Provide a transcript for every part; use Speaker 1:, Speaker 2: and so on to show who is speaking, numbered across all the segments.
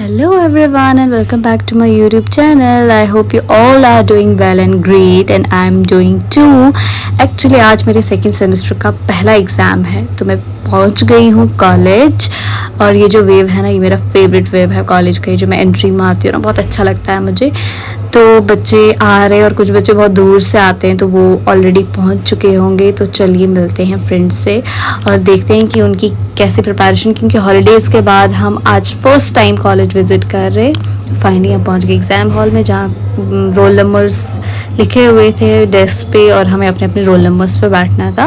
Speaker 1: Hello everyone and welcome back to my YouTube channel. I hope you all are doing well and great and I'm doing too. Actually आज मेरे second semester का पहला exam है तो मैं पहुंच गई हूँ कॉलेज। और ये जो वेव है ना, ये मेरा फेवरेट वेव है कॉलेज का। ये जो मैं एंट्री मारती हूँ ना, बहुत अच्छा लगता है मुझे। तो बच्चे आ रहे हैं और कुछ बच्चे बहुत दूर से आते हैं तो वो ऑलरेडी पहुंच चुके होंगे। तो चलिए मिलते हैं फ्रेंड्स से और देखते हैं कि उनकी कैसी प्रिपरेशन, क्योंकि हॉलीडेज़ के बाद हम आज फर्स्ट टाइम कॉलेज विज़िट कर रहे। फाइनली हम पहुंच गए एग्ज़ाम हॉल में, जहाँ रोल नंबर्स लिखे हुए थे डेस्क पे और हमें अपने अपने रोल नंबर्स पे बैठना था।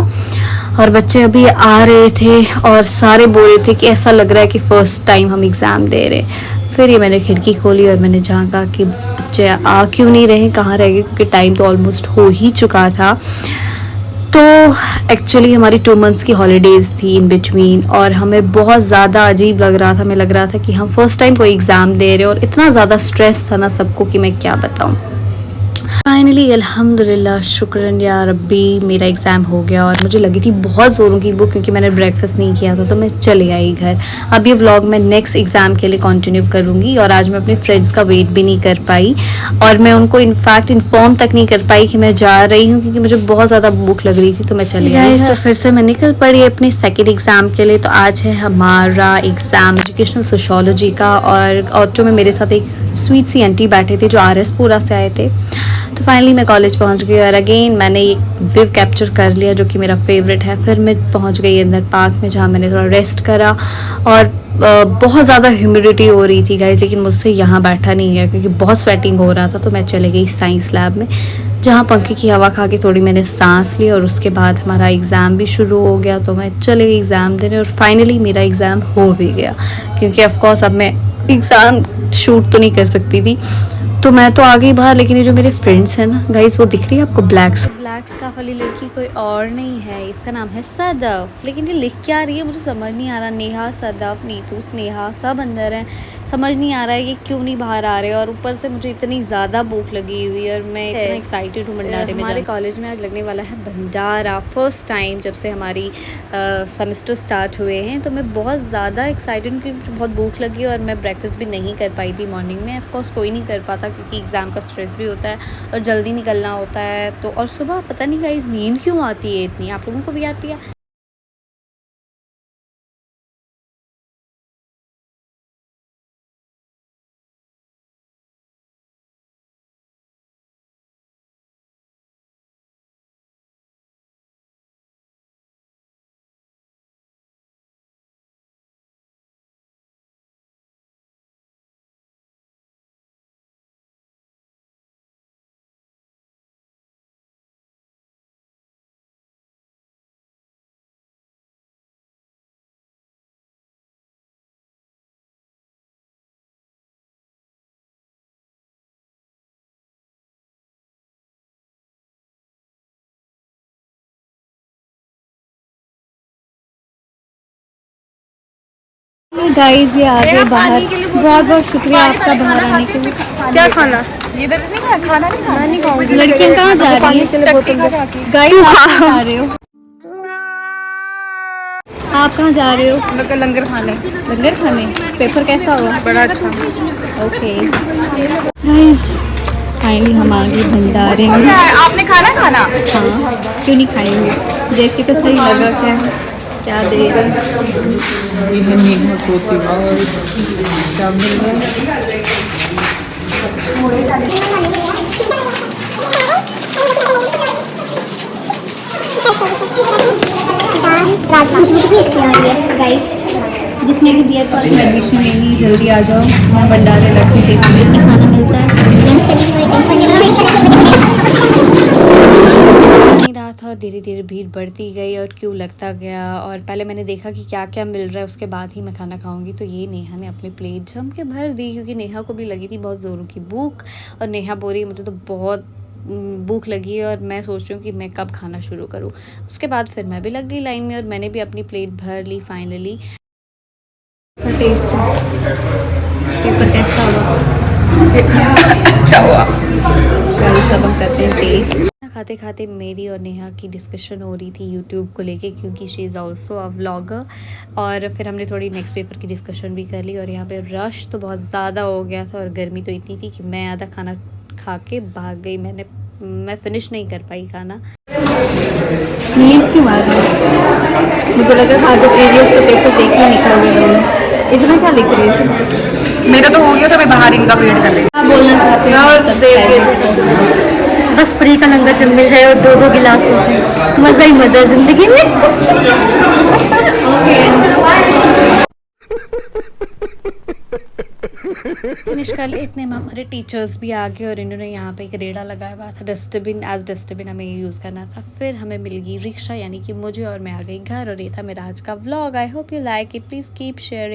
Speaker 1: और बच्चे अभी आ रहे थे और सारे बोल रहे थे कि ऐसा लग रहा है कि फ़र्स्ट टाइम हम एग्ज़ाम दे रहे। फिर ये मैंने खिड़की खोली और मैंने झांका कि बच्चे आ क्यों नहीं रहे, कहाँ रह गए, क्योंकि टाइम तो ऑलमोस्ट हो ही चुका था। तो एक्चुअली हमारी 2 मंथ्स की हॉलीडेज़ थी इन बिटवीन और हमें बहुत ज़्यादा अजीब लग रहा था। हमें लग रहा था कि हम फर्स्ट टाइम कोई एग्ज़ाम दे रहे और इतना ज़्यादा स्ट्रेस था ना सबको कि मैं क्या बताऊँ। फाइनली अल्हम्दुलिल्लाह शुक्रन या रब्बी मेरा एग्ज़ाम हो गया। और मुझे लगी थी बहुत ज़ोरों की भूख, क्योंकि मैंने ब्रेकफास्ट नहीं किया था तो मैं चली आई घर। अब ये व्लॉग मैं नेक्स्ट एग्ज़ाम के लिए कंटिन्यू करूँगी। और आज मैं अपने फ्रेंड्स का वेट भी नहीं कर पाई और मैं उनको इनफैक्ट इन्फॉर्म तक नहीं कर पाई कि मैं जा रही हूँ, क्योंकि मुझे बहुत ज़्यादा भूख लग रही थी। तो मैं चली आई। तो फिर से मैं निकल पड़ी अपने सेकेंड एग्ज़ाम के लिए। तो आज है हमारा एग्ज़ाम एजुकेशनल सोशोलॉजी का और ऑटो में मेरे साथ एक स्वीट सी आंटी बैठे थे जो RS पूरा से आए थे। तो फाइनली मैं कॉलेज पहुंच गई और अगेन मैंने एक वेव कैप्चर कर लिया जो कि मेरा फेवरेट है। फिर मैं पहुंच गई अंदर पार्क में, जहां मैंने थोड़ा रेस्ट करा। और बहुत ज़्यादा ह्यूमिडिटी हो रही थी गाइस, लेकिन मुझसे यहाँ बैठा नहीं गया क्योंकि बहुत स्वेटिंग हो रहा था। तो मैं चले गई साइंस लैब में, जहाँ पंखे की हवा खा के थोड़ी मैंने सांस ली। और उसके बाद हमारा एग्ज़ाम भी शुरू हो गया। तो मैं चले गई एग्ज़ाम देने और फाइनली मेरा एग्ज़ाम हो भी गया, क्योंकि ऑफकोर्स अब मैं एग्ज़ाम शूट तो नहीं कर सकती थी। तो मैं तो आ गई बाहर, लेकिन ये जो मेरे फ्रेंड्स हैं ना गाइस, वो दिख रही है आपको ब्लैक स्कार्फ वाली लड़की कोई और नहीं है, इसका नाम है सदफ। लेकिन ये लिख क्या रही है मुझे समझ नहीं आ रहा। नेहा, सदफ, नीतू, स्नेहा सब अंदर हैं। समझ नहीं आ रहा है कि क्यों नहीं बाहर आ रहे। और ऊपर से मुझे इतनी ज़्यादा भूख लगी हुई और मैं इतना एक्साइटेड हूँ भंडारे में। हमारे कॉलेज में आज लगने वाला है भंडारा, फर्स्ट टाइम जब से हमारी सेमेस्टर स्टार्ट हुए हैं। तो मैं बहुत ज़्यादा एक्साइटेड हूँ क्योंकि मुझे बहुत भूख लगी और मैं ब्रेकफास्ट भी नहीं कर पाई थी मॉर्निंग में। ऑफकोर्स कोई नहीं कर पाता क्योंकि एग्ज़ाम का स्ट्रेस भी होता है और जल्दी निकलना होता है। तो और सुबह पता नहीं गाइस नींद क्यों आती है इतनी, आप लोगों को भी आती है? गाइस ये आ गए बाहर, बहुत बहुत शुक्रिया आपका बाहर आने के लिए।
Speaker 2: क्या खाना? इधर नहीं खाना नहीं खाना नहीं खाऊंगी।
Speaker 1: लड़कियां कहाँ जा रही हैं? गाइस आप कहाँ जा रहे हो? आप कहाँ जा रहे हो?
Speaker 2: मैं लंगर खाने।
Speaker 1: लंगर खाने? पेपर कैसा हुआ?
Speaker 2: बड़ा अच्छा।
Speaker 1: ओके गाइस फाइनली हम आ गए भंडारे में।
Speaker 2: आपने खाना?
Speaker 1: हाँ क्यों नहीं खाएंगे, देख के तो सही लगा। क्या दे रहे
Speaker 2: क्या मिल रहा है?
Speaker 1: जिसने भी BA कॉलेज में एडमिशन लेनी है जल्दी आ जाओ, भंडारे लगते टेस्टी खाना मिलता है। नहीं रहा था और धीरे धीरे भीड़ बढ़ती गई और क्यों लगता गया। और पहले मैंने देखा कि क्या क्या मिल रहा है, उसके बाद ही मैं खाना खाऊंगी। तो ये नेहा ने अपनी प्लेट जम के भर दी, क्योंकि नेहा को भी लगी थी बहुत ज़ोरों की भूख। और नेहा बोल रही मुझे तो बहुत भूख लगी है और मैं सोच रही हूँ कि मैं कब खाना शुरू करूँ। उसके बाद फिर मैं भी लग गई लाइन में और मैंने भी अपनी प्लेट भर ली फाइनली। टेस्ट पेपर कैसा हुआ?
Speaker 2: अच्छा हुआ।
Speaker 1: सब हम करते हैं टेस्ट। खाते खाते मेरी और नेहा की डिस्कशन हो रही थी यूट्यूब को लेके, क्योंकि she is also a vlogger. और फिर हमने थोड़ी नेक्स्ट पेपर की डिस्कशन भी कर ली। और यहाँ पे रश तो बहुत ज़्यादा हो गया था और गर्मी तो इतनी थी कि मैं आधा खाना खा के भाग गई। मैं फिनिश नहीं कर पाई खाना। नींद क्यों आ रही है? मुझे लगा था जो प्रीवियस के पेपर देख ही निकलोगे लोग। इतना क्या लिख रही थी?
Speaker 2: मेरा तो हो गया था, मैं बाहर इनका वेट कर रही
Speaker 1: क्या बोलना चाहते हो?
Speaker 3: बस फ्री का लंगर जब मिल जाए और 2-2 गिलास हो जाए, मज़ा ही मज़ा है ज़िंदगी में।
Speaker 1: फिनिश कर लिए। इतने में हमारे टीचर्स भी आ गए और इन्होंने यहाँ पे एक रेड़ा लगाया हुआ था डस्टबिन, एज डस्टबिन हमें यूज़ करना था। फिर हमें मिल गई रिक्शा, यानी कि मुझे, और मैं आ गई घर। और ये था मेरा आज का vlog. I hope you like it, please keep sharing.